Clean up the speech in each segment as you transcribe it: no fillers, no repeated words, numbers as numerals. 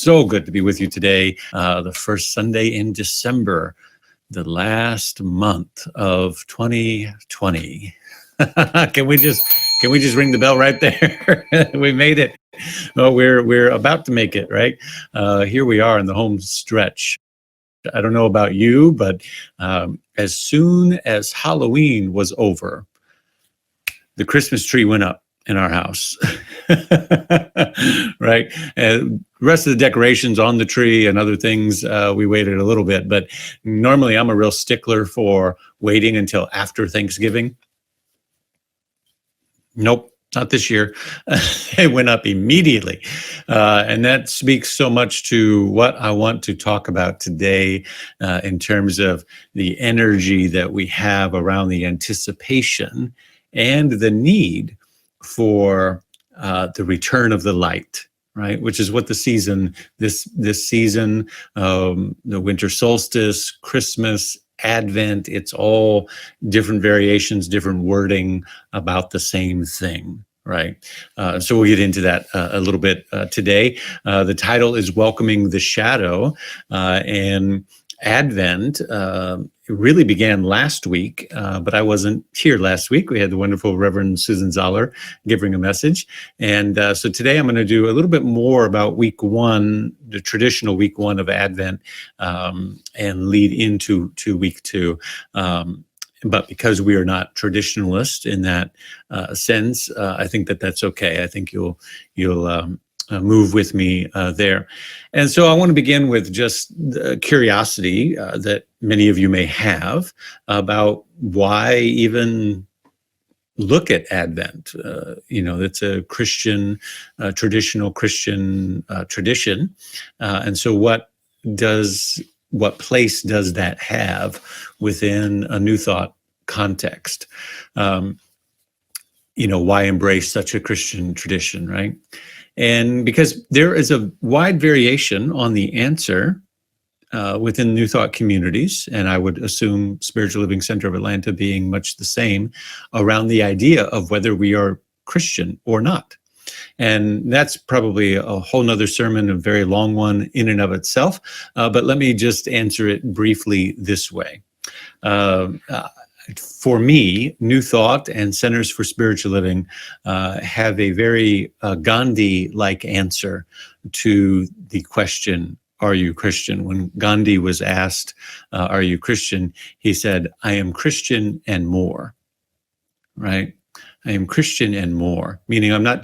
So good to be with you today. The first Sunday in December, the last month of 2020. Can we just ring the bell right there? We made it. Well, we're about to make it, right? Here we are in the home stretch. I don't know about you, but as soon as Halloween was over, the Christmas tree went up in our house. Right? And the rest of the decorations on the tree and other things, we waited a little bit, but normally I'm a real stickler for waiting until after Thanksgiving. Nope, not this year. It went up immediately. And that speaks so much to what I want to talk about today in terms of the energy that we have around the anticipation and the need for the return of the light, right? Which is what the season, this season, the winter solstice, Christmas, Advent, it's all different variations, different wording about the same thing, right? So we'll get into that a little bit today. The title is Welcoming the Shadow, and Advent really began last week, but I wasn't here last week. We had the wonderful Reverend Susan Zoller giving a message. And so today I'm going to do a little bit more about week one, the traditional week one of Advent, and lead into week two. But because we are not traditionalists in that sense, I think that's okay. I think you'll move with me there. And so I want to begin with just the curiosity that many of you may have about why even look at Advent. It's a Christian, traditional Christian tradition. And so what place does that have within a New Thought context? Why embrace such a Christian tradition, right? And because there is a wide variation on the answer within New Thought communities, and I would assume Spiritual Living Center of Atlanta being much the same, around the idea of whether we are Christian or not. And that's probably a whole nother sermon, a very long one in and of itself. But let me just answer it briefly this way. For me, New Thought and Centers for Spiritual Living have a very Gandhi-like answer to the question, are you Christian? When Gandhi was asked, are you Christian? He said, I am Christian and more, right? I am Christian and more, meaning I'm not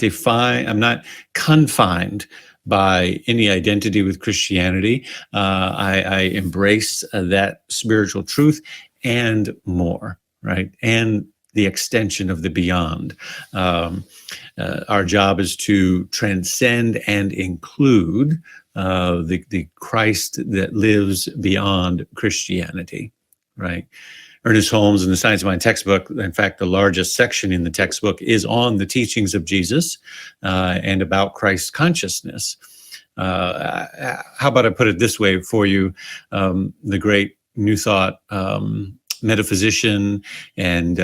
confined by any identity with Christianity. I embrace that spiritual truth and more, right? And the extension of the beyond. Our job is to transcend and include the Christ that lives beyond Christianity, right? Ernest Holmes in the Science of Mind textbook, in fact, the largest section in the textbook is on the teachings of Jesus and about Christ consciousness. How about I put it this way for you? The great New Thought metaphysician and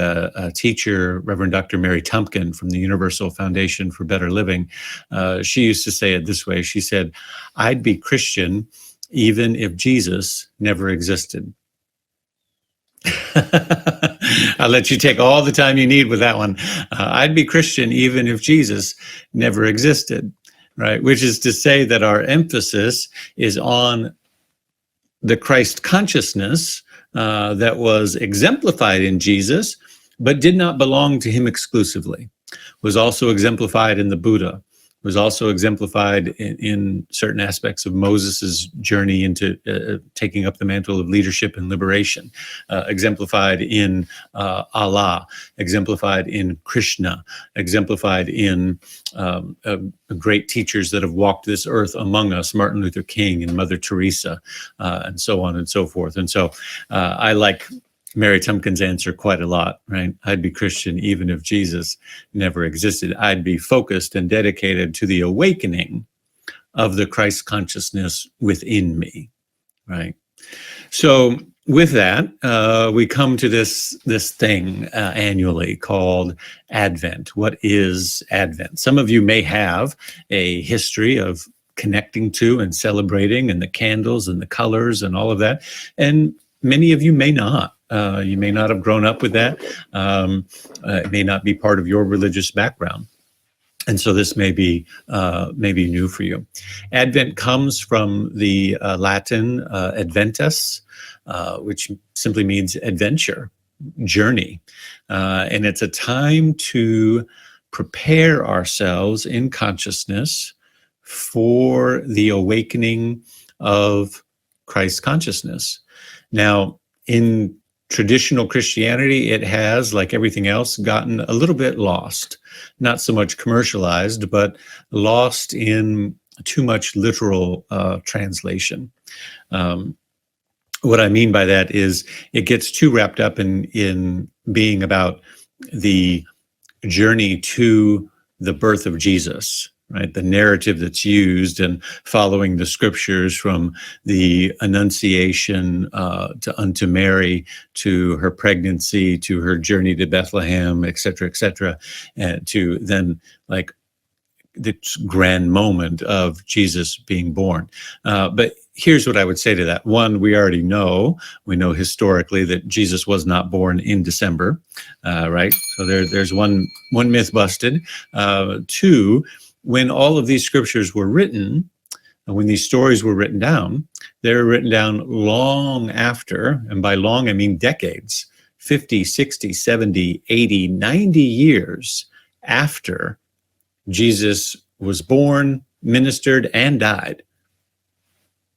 teacher, Reverend Dr. Mary Tumpkin from the Universal Foundation for Better Living, she used to say it this way. She said, I'd be Christian even if Jesus never existed. I'll let you take all the time you need with that one. I'd be Christian even if Jesus never existed, right? Which is to say that our emphasis is on the Christ consciousness that was exemplified in Jesus, but did not belong to him exclusively, was also exemplified in the Buddha, was also exemplified in certain aspects of Moses's journey into taking up the mantle of leadership and liberation, exemplified in Allah, exemplified in Krishna, exemplified in great teachers that have walked this earth among us, Martin Luther King and Mother Teresa, and so on and so forth. And so I like Mary Tumpkin's answer quite a lot, right? I'd be Christian even if Jesus never existed. I'd be focused and dedicated to the awakening of the Christ consciousness within me, right? So with that, we come to this thing annually called Advent. What is Advent? Some of you may have a history of connecting to and celebrating, and the candles and the colors and all of that. And many of you may not. You may not have grown up with that. It may not be part of your religious background. And so this may be new for you. Advent comes from the Latin adventus, which simply means adventure, journey. And it's a time to prepare ourselves in consciousness for the awakening of Christ consciousness. Now, in traditional Christianity, it has, like everything else, gotten a little bit lost. Not so much commercialized, but lost in too much literal translation. What I mean by that is it gets too wrapped up in being about the journey to the birth of Jesus, right? The narrative that's used and following the scriptures from the Annunciation unto Mary, to her pregnancy, to her journey to Bethlehem, et cetera, and to then like the grand moment of Jesus being born. But here's what I would say to that. One, we know historically that Jesus was not born in December, right? So there's one myth busted. Two, when all of these scriptures were written, when these stories were written down, they were written down long after, and by long I mean decades, 50, 60, 70, 80, 90 years after Jesus was born, ministered, and died.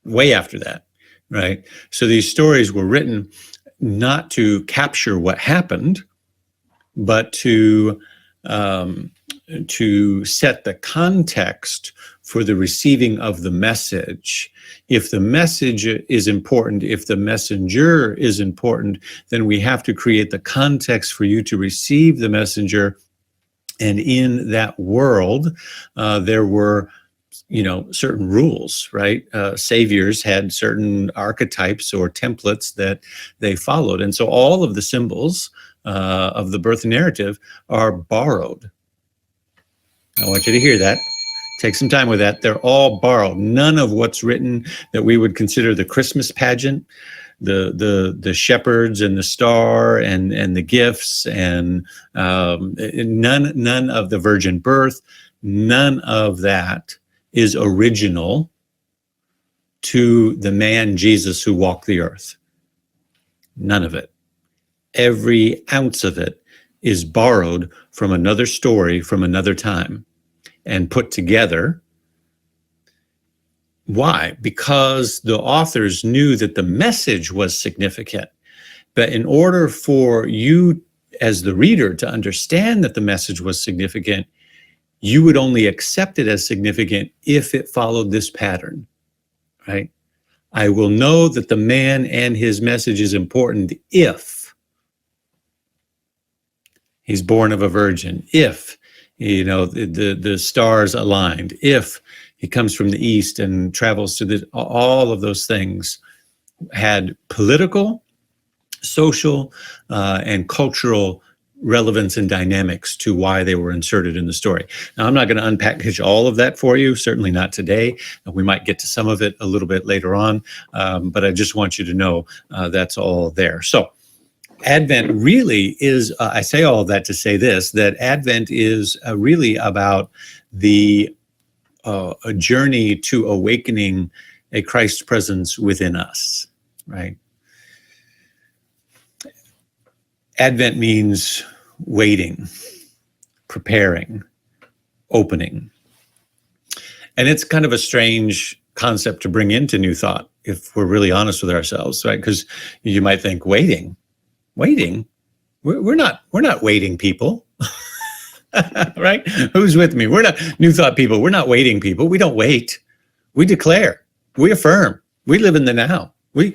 Way after that, right? So these stories were written not to capture what happened, but to set the context for the receiving of the message. If the message is important, if the messenger is important, then we have to create the context for you to receive the messenger. And in that world, there were, certain rules, right? Saviors had certain archetypes or templates that they followed. And so all of the symbols of the birth narrative are borrowed. I want you to hear that. Take some time with that. They're all borrowed. None of what's written that we would consider the Christmas pageant, the shepherds and the star and the gifts, and none of the virgin birth, none of that is original to the man Jesus who walked the earth. None of it. Every ounce of it is borrowed from another story from another time and put together. Why? Because the authors knew that the message was significant. But in order for you as the reader to understand that the message was significant, you would only accept it as significant if it followed this pattern, right? I will know that the man and his message is important if he's born of a virgin, if, the stars aligned, if he comes from the east and travels to all of those things had political, social, and cultural relevance and dynamics to why they were inserted in the story. Now, I'm not going to unpackage all of that for you, certainly not today. We might get to some of it a little bit later on, but I just want you to know that's all there. So Advent really is, I say all of that to say this, that Advent is really about a journey to awakening a Christ presence within us, right? Advent means waiting, preparing, opening. And it's kind of a strange concept to bring into New Thought, if we're really honest with ourselves, right? Because you might think, waiting? We're not waiting people, right? Who's with me? We're not New Thought people. We're not waiting people. We don't wait. We declare, we affirm, we live in the now. We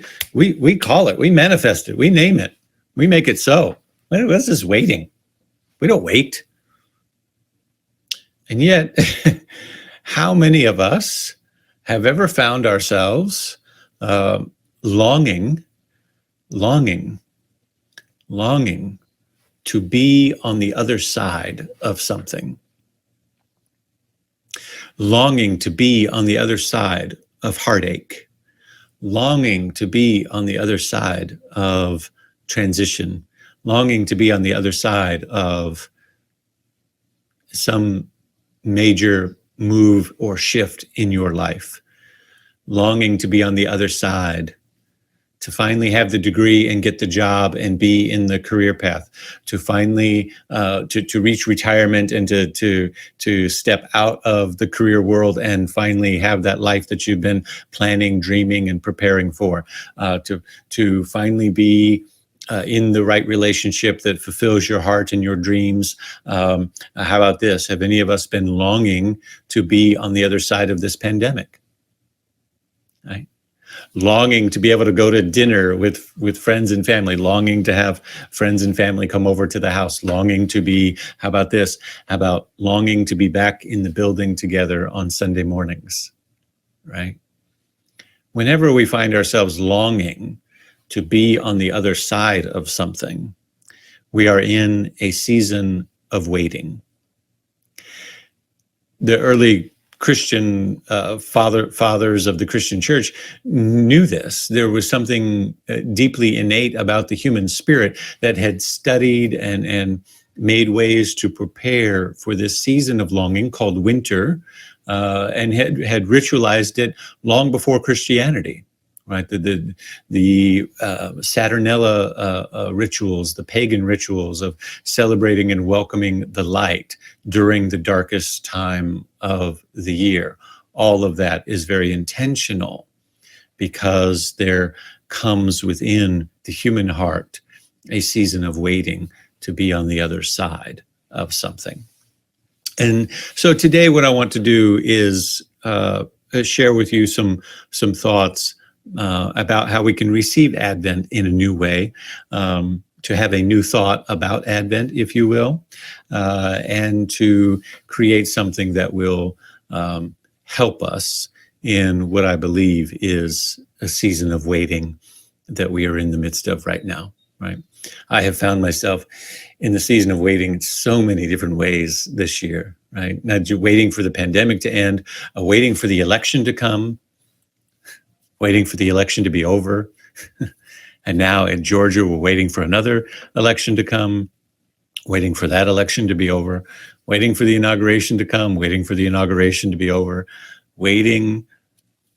call it, we manifest it, we name it. We make it so. What's this waiting? We don't wait. And yet, how many of us have ever found ourselves longing to be on the other side of something? longing to be on the other side of heartache, longing to be on the other side of transition, longing to be on the other side of some major move or shift in your life, longing to be on the other side, to finally have the degree and get the job and be in the career path, to finally to reach retirement and to step out of the career world and finally have that life that you've been planning, dreaming, and preparing for, to finally be in the right relationship that fulfills your heart and your dreams. How about this? Have any of us been longing to be on the other side of this pandemic? Right? Longing to be able to go to dinner with friends and family, longing to have friends and family come over to the house, longing to be, how about this? How about longing to be back in the building together on Sunday mornings, right? Whenever we find ourselves longing to be on the other side of something, we are in a season of waiting. The early Christian fathers of the Christian church knew this. There was something deeply innate about the human spirit that had studied and made ways to prepare for this season of longing called winter, and had ritualized it long before Christianity. Right, the Saturnella rituals, the pagan rituals of celebrating and welcoming the light during the darkest time of the year. All of that is very intentional because there comes within the human heart a season of waiting to be on the other side of something. And so today what I want to do is share with you some thoughts about how we can receive Advent in a new way, to have a new thought about Advent, if you will, and to create something that will help us in what I believe is a season of waiting that we are in the midst of right now, right? I have found myself in the season of waiting in so many different ways this year, right? Not just waiting for the pandemic to end, waiting for the election to come, waiting for the election to be over. And now in Georgia, we're waiting for another election to come, waiting for that election to be over, waiting for the inauguration to come, waiting for the inauguration to be over, waiting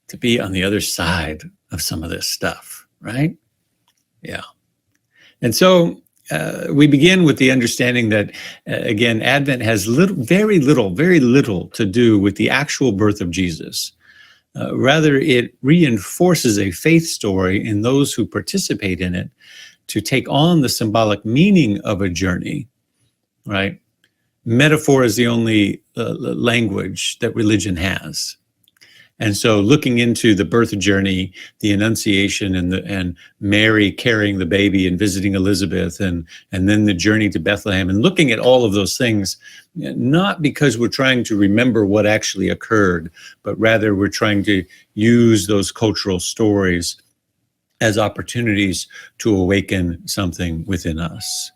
to be on the other side of some of this stuff, right? Yeah. And so we begin with the understanding that, again, Advent has very little to do with the actual birth of Jesus. Rather, it reinforces a faith story in those who participate in it to take on the symbolic meaning of a journey, right? Metaphor is the only language that religion has. And so looking into the birth journey, the Annunciation and Mary carrying the baby and visiting Elizabeth and then the journey to Bethlehem and looking at all of those things, not because we're trying to remember what actually occurred, but rather we're trying to use those cultural stories as opportunities to awaken something within us.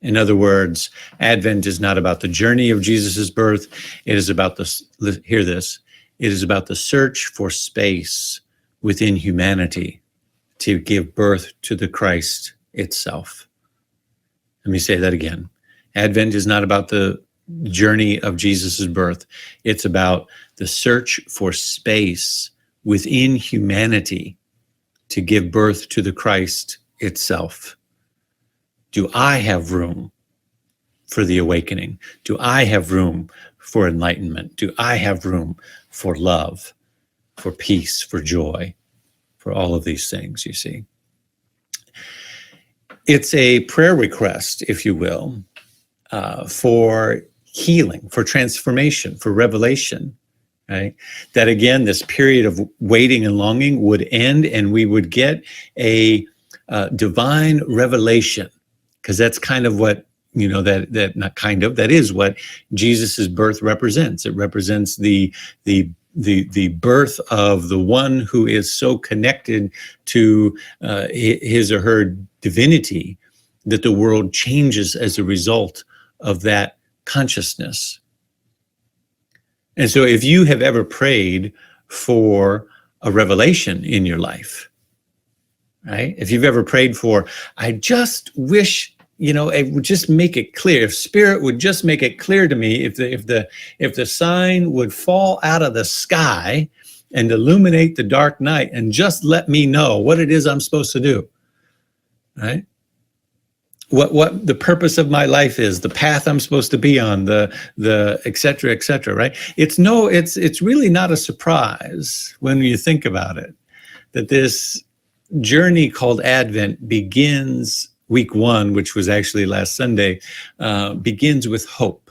In other words, Advent is not about the journey of Jesus's birth. It is about hear this, it is about the search for space within humanity to give birth to the Christ itself. Let me say that again. Advent is not about the journey of Jesus's birth. It's about the search for space within humanity to give birth to the Christ itself. Do I have room for the awakening? Do I have room for enlightenment? Do I have room for love, for peace, for joy, for all of these things, you see? It's a prayer request, if you will, for healing, for transformation, for revelation, right? That again, this period of waiting and longing would end and we would get a divine revelation, because that's kind of what, that is what Jesus's birth represents. It represents the birth of the one who is so connected to his or her divinity that the world changes as a result of that consciousness. And so if you have ever prayed for a revelation in your life, right? If you've ever prayed for, I just wish, it would just make it clear. If Spirit would just make it clear to me, if the sign would fall out of the sky and illuminate the dark night and just let me know what it is I'm supposed to do, right? What the purpose of my life is, the path I'm supposed to be on, the et cetera, right? It's really not a surprise when you think about it, that this journey called Advent begins week 1, which was actually last Sunday, begins with hope,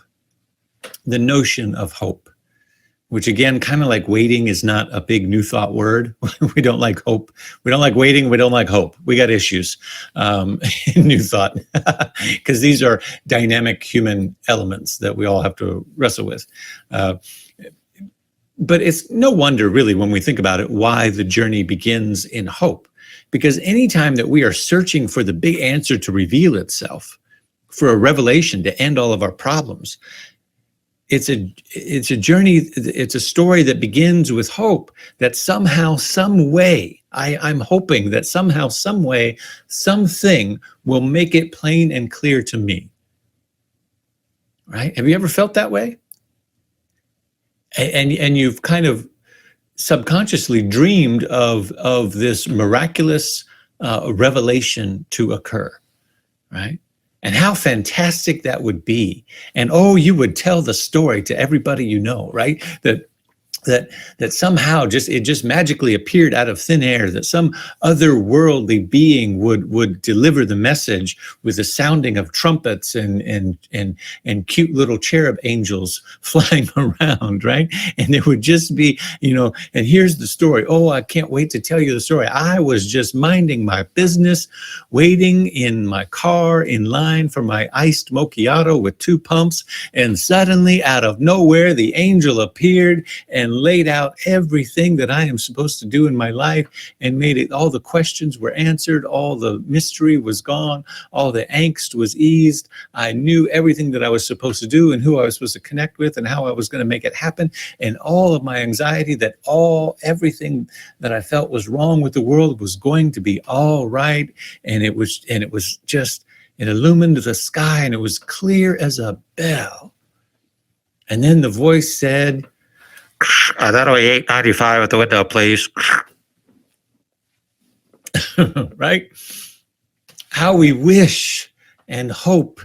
the notion of hope, which again, kind of like waiting is not a big new thought word. We don't like hope. We don't like waiting. We don't like hope. We got issues in new thought because these are dynamic human elements that we all have to wrestle with. But it's no wonder really when we think about it, why the journey begins in hope. Because anytime that we are searching for the big answer to reveal itself, for a revelation to end all of our problems, it's a journey, it's a story that begins with hope that somehow, some way, I'm hoping that somehow, some way, something will make it plain and clear to me. Right? Have you ever felt that way? And you've kind of subconsciously dreamed of this miraculous revelation to occur, right? And how fantastic that would be. And you would tell the story to everybody you know, right? That somehow it just magically appeared out of thin air, that some otherworldly being would deliver the message with the sounding of trumpets and cute little cherub angels flying around, right? And it would just be, and here's the story. Oh, I can't wait to tell you the story. I was just minding my business, waiting in my car in line for my iced macchiato with 2 pumps, and suddenly out of nowhere, the angel appeared and laid out everything that I am supposed to do in my life and made it, all the questions were answered, all the mystery was gone, all the angst was eased. I knew everything that I was supposed to do and who I was supposed to connect with and how I was going to make it happen. And all of my anxiety, everything that I felt was wrong with the world was going to be all right. And it illumined the sky and it was clear as a bell. And then the voice said, that'll be $8.95 at the window, please. Right? How we wish and hope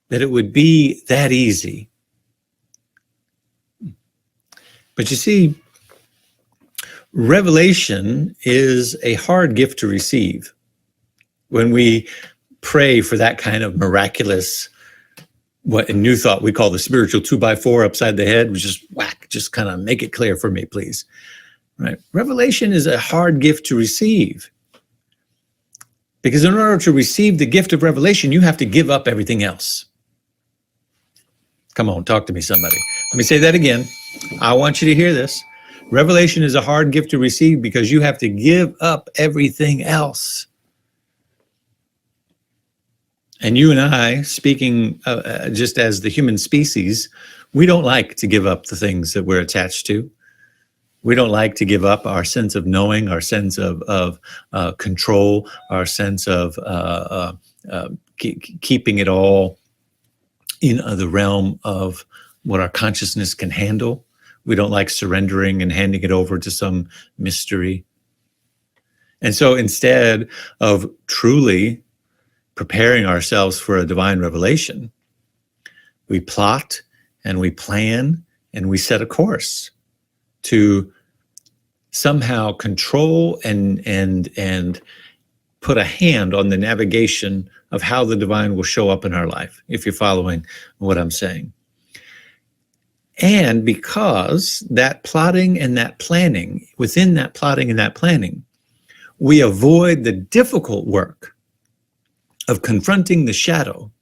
that it would be that easy. But you see, revelation is a hard gift to receive. When we pray for that kind of miraculous, what in New Thought we call the spiritual 2x4 upside the head, which just whack, just kind of make it clear for me, please. Right? Revelation is a hard gift to receive. Because in order to receive the gift of revelation, you have to give up everything else. Come on, talk to me, somebody. Let me say that again. I want you to hear this. Revelation is a hard gift to receive because you have to give up everything else. And you and I, speaking just as the human species, we don't like to give up the things that we're attached to. We don't like to give up our sense of knowing, our sense of control, our sense of keeping it all in the realm of what our consciousness can handle. We don't like surrendering and handing it over to some mystery. And so instead of truly preparing ourselves for a divine revelation, we plot and we plan and we set a course to somehow control and put a hand on the navigation of how the divine will show up in our life, if you're following what I'm saying. And because that plotting and that planning, within that plotting and that planning, we avoid the difficult work of confronting the shadow.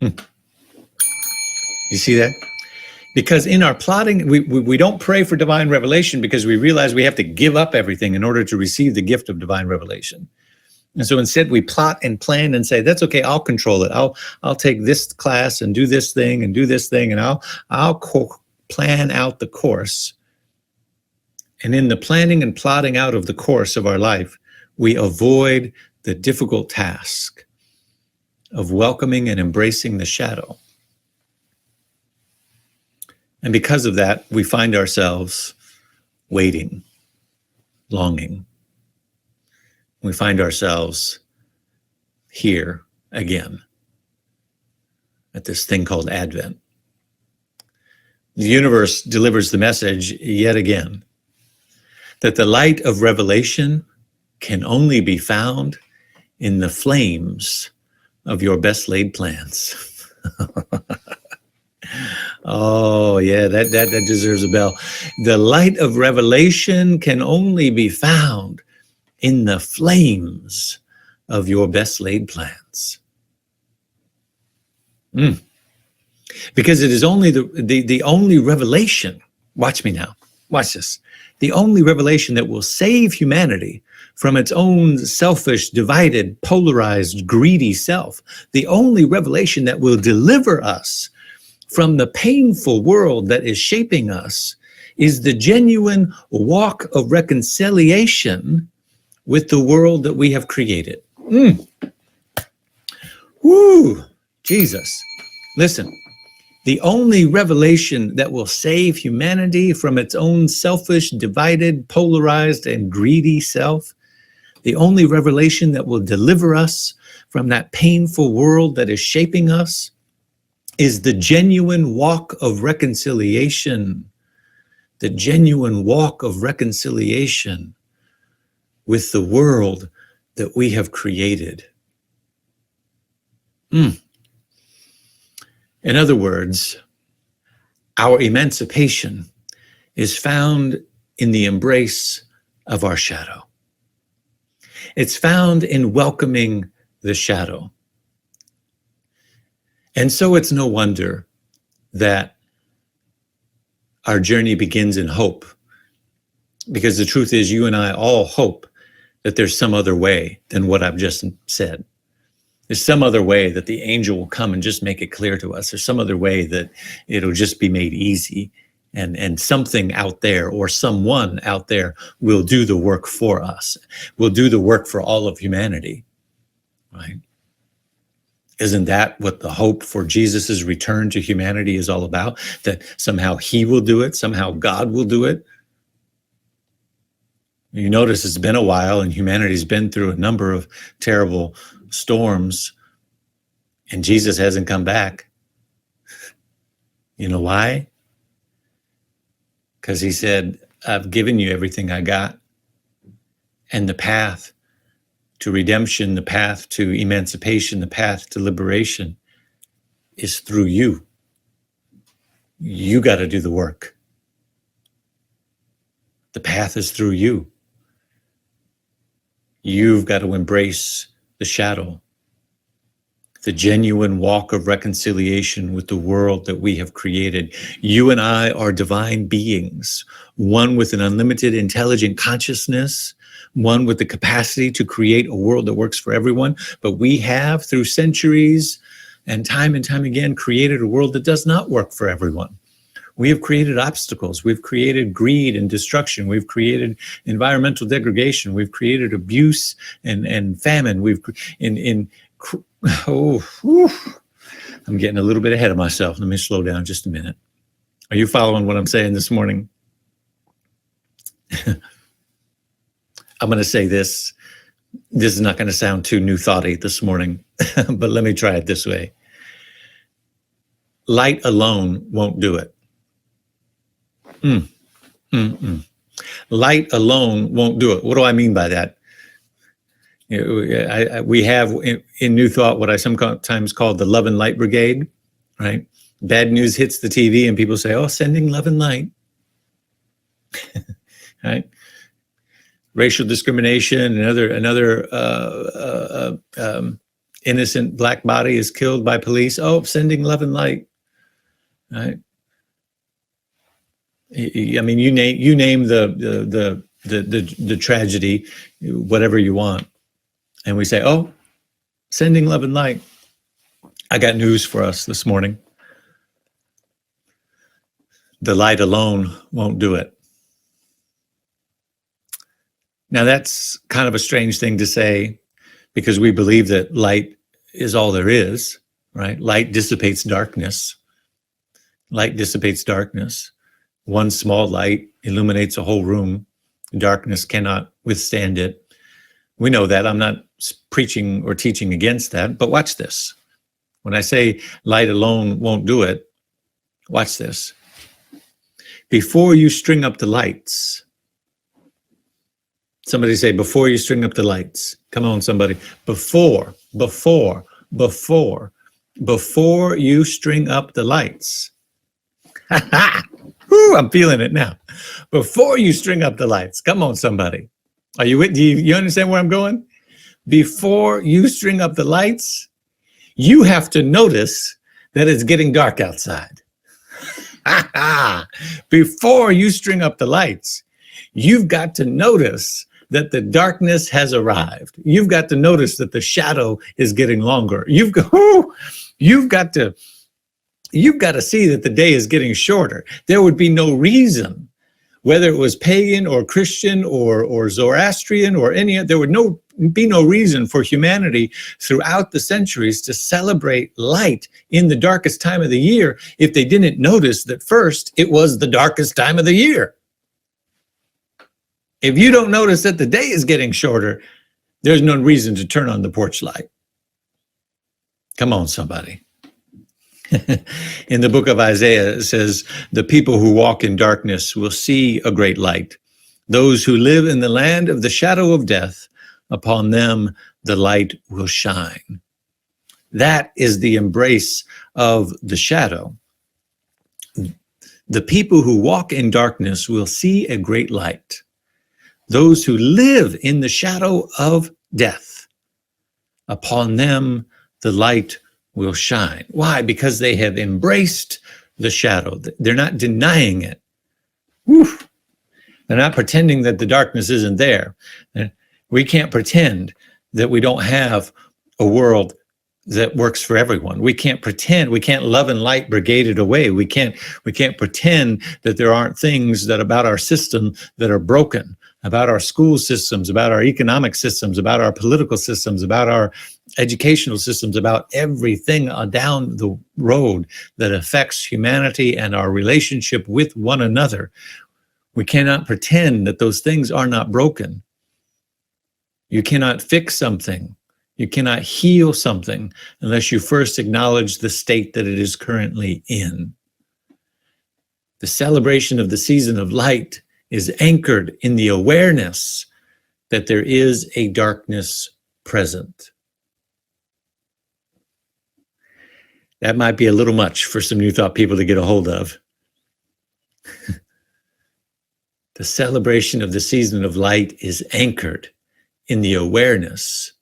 You see that? Because in our plotting, we don't pray for divine revelation because we realize we have to give up everything in order to receive the gift of divine revelation. And so instead we plot and plan and say, that's okay, I'll control it. I'll take this class and do this thing and do this thing, and I'll plan out the course. And in the planning and plotting out of the course of our life, we avoid the difficult task of welcoming and embracing the shadow. And because of that, we find ourselves waiting, longing. We find ourselves here again at this thing called Advent. The universe delivers the message yet again that the light of revelation can only be found in the flames of your best laid plans. Oh, yeah, that deserves a bell. The light of revelation can only be found in the flames of your best laid plans. Because it is only the only revelation, watch me now, watch this, the only revelation that will save humanity from its own selfish, divided, polarized, greedy self, the only revelation that will deliver us from the painful world that is shaping us is the genuine walk of reconciliation with the world that we have created. Woo, Jesus. Listen, the only revelation that will save humanity from its own selfish, divided, polarized, and greedy self, the only revelation that will deliver us from that painful world that is shaping us, is the genuine walk of reconciliation. The genuine walk of reconciliation with the world that we have created. In other words, our emancipation is found in the embrace of our shadow. It's found in welcoming the shadow. And so it's no wonder that our journey begins in hope, because the truth is, you and I all hope that there's some other way than what I've just said. There's some other way that the angel will come and just make it clear to us. There's some other way that it'll just be made easy, and something out there or someone out there will do the work for us, will do the work for all of humanity, right? Isn't that what the hope for Jesus's return to humanity is all about? That somehow he will do it, somehow God will do it. You notice it's been a while and humanity's been through a number of terrible storms and Jesus hasn't come back. You know why? Because he said, I've given you everything I got. And the path to redemption, the path to emancipation, the path to liberation is through you. You got to do the work. The path is through you. You've got to embrace the shadow, the genuine walk of reconciliation with the world that we have created. You and I are divine beings, one with an unlimited intelligent consciousness, one with the capacity to create a world that works for everyone. But we have, through centuries and time again, created a world that does not work for everyone. We have created obstacles. We've created greed and destruction. We've created environmental degradation. We've created abuse and famine. I'm getting a little bit ahead of myself. Let me slow down just a minute. Are you following what I'm saying this morning? I'm going to say this. This is not going to sound too new thoughty this morning, but let me try it this way. Light alone won't do it. Light alone won't do it. What do I mean by that? We have in New Thought what I sometimes call the Love and Light Brigade, right? Bad news hits the TV and people say, oh, sending love and light, right? Racial discrimination, another innocent black body is killed by police. Oh, sending love and light, right? I mean, you name the tragedy, whatever you want. And we say, oh, sending love and light. I got news for us this morning. The light alone won't do it. Now, that's kind of a strange thing to say because we believe that light is all there is, right? Light dissipates darkness. Light dissipates darkness. One small light illuminates a whole room. Darkness cannot withstand it. We know that. I'm not preaching or teaching against that, but watch this. When I say light alone won't do it, watch this. Before you string up the lights, somebody say, before you string up the lights. Come on, somebody. Before you string up the lights. Woo, I'm feeling it now. Before you string up the lights. Come on, somebody. Are you with? Do you understand where I'm going? Before you string up the lights, you have to notice that it's getting dark outside. Before you string up the lights, you've got to notice that the darkness has arrived. You've got to notice that the shadow is getting longer. You've got to see that the day is getting shorter. There would be no reason, whether it was pagan or Christian or Zoroastrian or any other, there would be no reason for humanity throughout the centuries to celebrate light in the darkest time of the year if they didn't notice that first it was the darkest time of the year. If you don't notice that the day is getting shorter, there's no reason to turn on the porch light. Come on, somebody. In the book of Isaiah, it says, the people who walk in darkness will see a great light. Those who live in the land of the shadow of death, upon them the light will shine. That is the embrace of the shadow. The people who walk in darkness will see a great light. Those who live in the shadow of death, upon them the light will shine. Why? Because they have embraced the shadow. They're not denying it. Whew. They're not pretending that the darkness isn't there. We can't pretend that we don't have a world that works for everyone. We can't pretend, we can't love and light brigade it away. We can't pretend that there aren't things that about our system that are broken, about our school systems, about our economic systems, about our political systems, about our educational systems, about everything down the road that affects humanity and our relationship with one another. We cannot pretend that those things are not broken. You cannot fix something. You cannot heal something unless you first acknowledge the state that it is currently in. The celebration of the season of light is anchored in the awareness that there is a darkness present. That might be a little much for some New Thought people to get a hold of. The celebration of the season of light is anchored in the awareness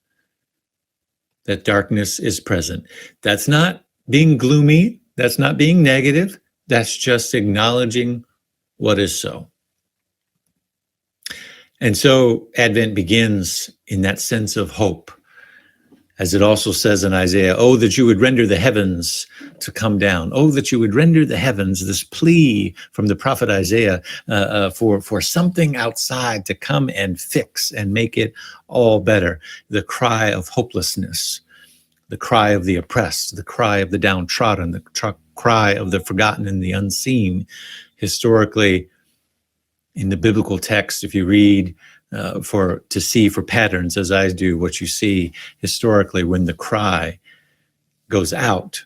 that darkness is present. That's not being gloomy. That's not being negative. That's just acknowledging what is so. And so Advent begins in that sense of hope. As it also says in Isaiah, oh, that you would render the heavens to come down. Oh, that you would render the heavens, this plea from the prophet Isaiah for something outside to come and fix and make it all better. The cry of hopelessness, the cry of the oppressed, the cry of the downtrodden, the cry of the forgotten and the unseen. Historically, in the biblical text, if you read to see for patterns, as I do, what you see historically, when the cry goes out,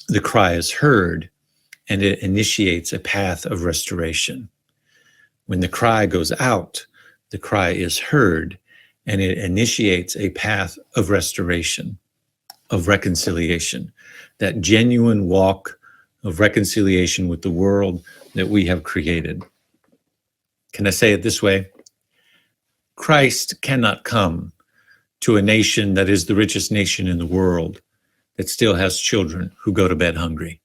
the cry is heard, and it initiates a path of restoration. When the cry goes out, the cry is heard, and it initiates a path of restoration, of reconciliation, that genuine walk of reconciliation with the world that we have created. Can I say it this way? Christ cannot come to a nation that is the richest nation in the world that still has children who go to bed hungry.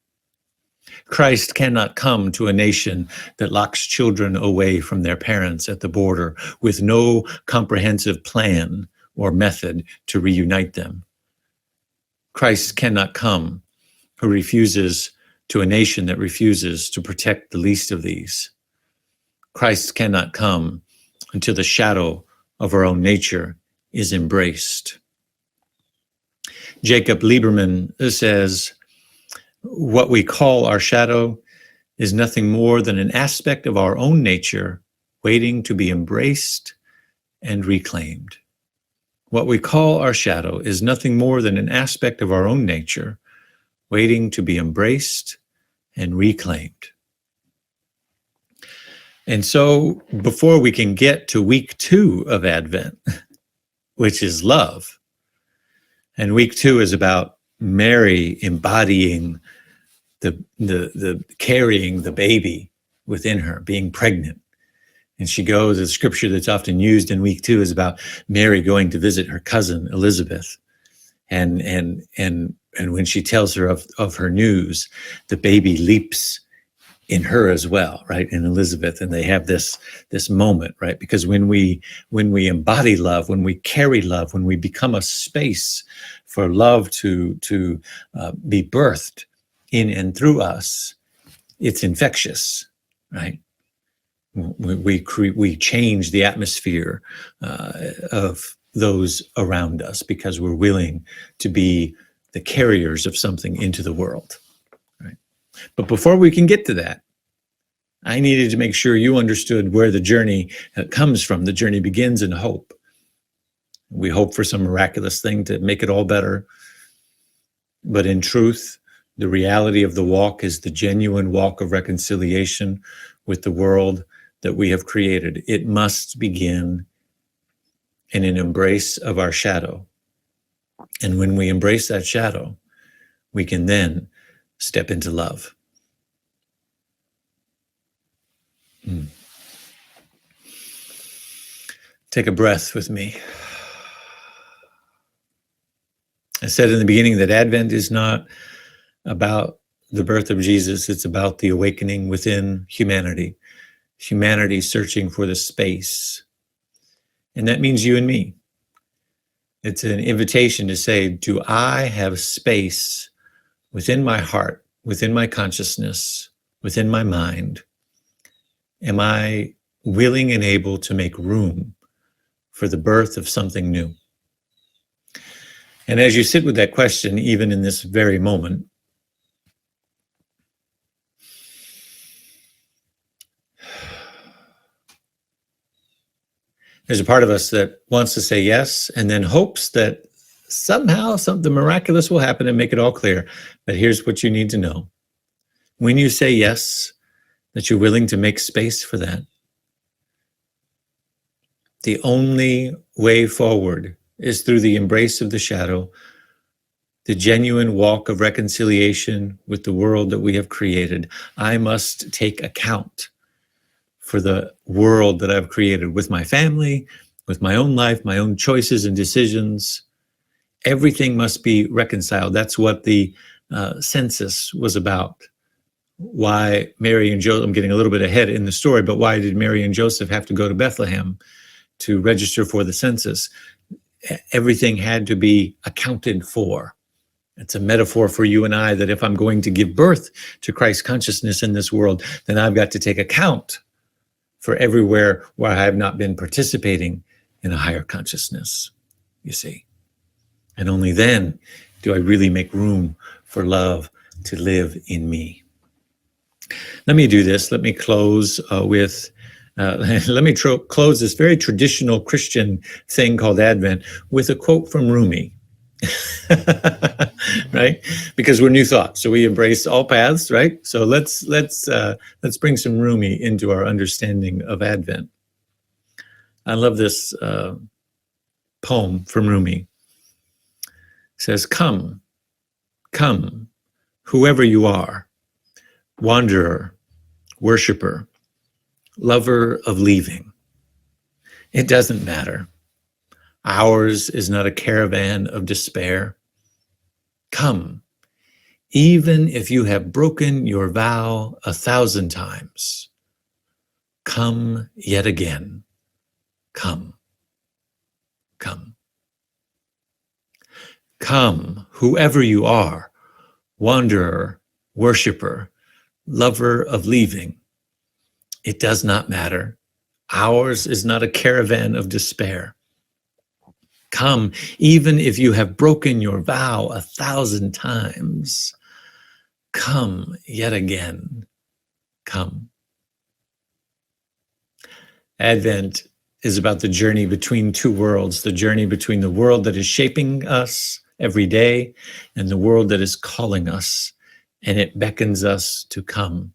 Christ cannot come to a nation that locks children away from their parents at the border with no comprehensive plan or method to reunite them. Christ cannot come who refuses to a nation that refuses to protect the least of these. Christ cannot come until the shadow of our own nature is embraced. Jacob Lieberman says, what we call our shadow is nothing more than an aspect of our own nature waiting to be embraced and reclaimed. What we call our shadow is nothing more than an aspect of our own nature waiting to be embraced and reclaimed. And so before we can get to week 2 of Advent, which is love, and week 2 is about Mary embodying the carrying the baby within her, being pregnant. And she goes, the scripture that's often used in week 2 is about Mary going to visit her cousin Elizabeth. And when she tells her of her news, the baby leaps in her as well, right? In Elizabeth. And they have this moment, right? Because when we embody love, when we carry love, when we become a space for love to be birthed in and through us, it's infectious, right? We change the atmosphere of those around us because we're willing to be the carriers of something into the world, right? But before we can get to that, I needed to make sure you understood where the journey comes from. The journey begins in hope. We hope for some miraculous thing to make it all better. But in truth, the reality of the walk is the genuine walk of reconciliation with the world that we have created. It must begin in an embrace of our shadow. And when we embrace that shadow, we can then step into love. Take a breath with me. I said in the beginning that Advent is not about the birth of Jesus. It's about the awakening within humanity. Humanity searching for the space. And that means you and me. It's an invitation to say, do I have space within my heart, within my consciousness, within my mind? Am I willing and able to make room for the birth of something new? And as you sit with that question, even in this very moment, there's a part of us that wants to say yes and then hopes that somehow something miraculous will happen and make it all clear. But here's what you need to know. When you say yes, that you're willing to make space for that, the only way forward is through the embrace of the shadow, the genuine walk of reconciliation with the world that we have created. I must take account for the world that I've created with my family, with my own life, my own choices and decisions. Everything must be reconciled. That's what the census was about. Why Mary and Joseph, I'm getting a little bit ahead in the story, but why did Mary and Joseph have to go to Bethlehem to register for the census? Everything had to be accounted for. It's a metaphor for you and I that if I'm going to give birth to Christ consciousness in this world, then I've got to take account for everywhere where I have not been participating in a higher consciousness, you see. And only then do I really make room for love to live in me. Let me do this. Let me close close this very traditional Christian thing called Advent with a quote from Rumi. Right? Because we're New Thought, so we embrace all paths, right? So let's bring some Rumi into our understanding of Advent. I love this poem from Rumi. It says, come, whoever you are, wanderer, worshiper, lover of leaving. It doesn't matter. Ours is not a caravan of despair. Come, even if you have broken your vow 1,000 times. Come yet again. Come. Come, whoever you are, wanderer, worshiper, lover of leaving. It does not matter. Ours is not a caravan of despair. Come, even if you have broken your vow 1,000 times. Come yet again. Come. Advent is about the journey between two worlds, the journey between the world that is shaping us every day and the world that is calling us, and it beckons us to come.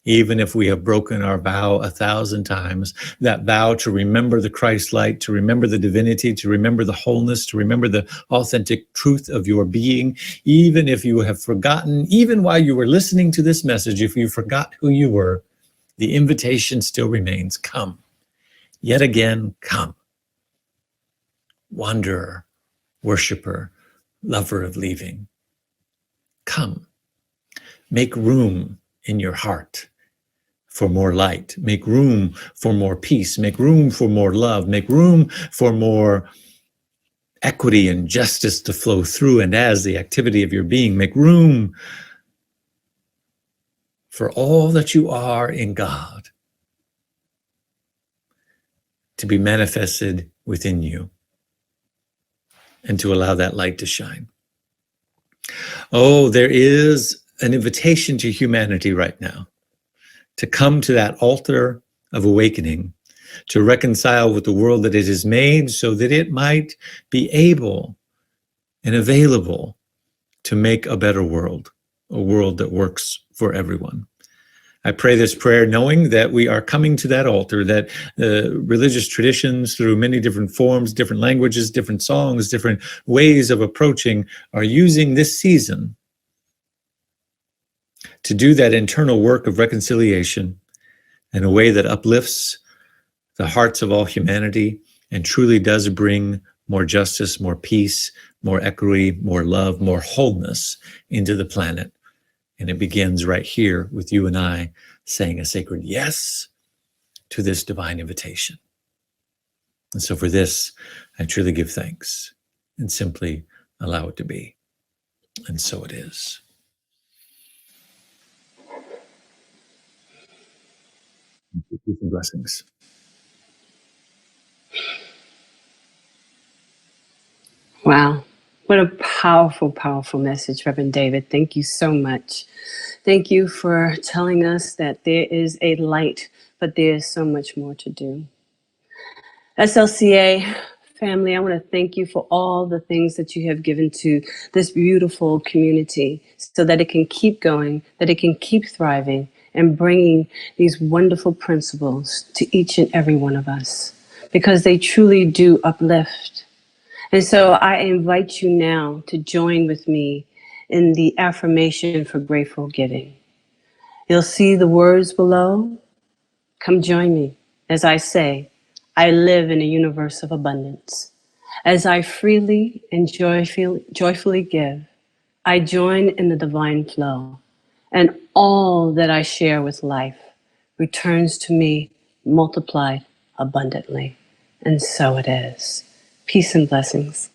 Even if we have broken our vow 1,000 times, that vow to remember the Christ light, to remember the divinity, to remember the wholeness, to remember the authentic truth of your being, even if you have forgotten, even while you were listening to this message, if you forgot who you were, the invitation still remains. Come. Yet again, come. Wanderer, worshiper, lover of leaving. Come. Make room in your heart for more light. Make room for more peace. Make room for more love. Make room for more equity and justice to flow through and as the activity of your being. Make room for all that you are in God to be manifested within you and to allow that light to shine. Oh, there is an invitation to humanity right now to come to that altar of awakening, to reconcile with the world that it has made so that it might be able and available to make a better world, a world that works for everyone. I pray this prayer knowing that we are coming to that altar, that religious traditions through many different forms, different languages, different songs, different ways of approaching are using this season to do that internal work of reconciliation in a way that uplifts the hearts of all humanity and truly does bring more justice, more peace, more equity, more love, more wholeness into the planet. And it begins right here with you and I saying a sacred yes to this divine invitation. And so for this, I truly give thanks and simply allow it to be. And so it is. Peace and blessings. Wow. What a powerful, powerful message, Reverend David. Thank you so much. Thank you for telling us that there is a light, but there is so much more to do. SLCA family, I want to thank you for all the things that you have given to this beautiful community so that it can keep going, that it can keep thriving and bringing these wonderful principles to each and every one of us because they truly do uplift. And so I invite you now to join with me in the affirmation for grateful giving. You'll see the words below. Come join me as I say, I live in a universe of abundance. As I freely and joyfully give, I join in the divine flow, and all that I share with life returns to me multiplied abundantly. And so it is. Peace and blessings.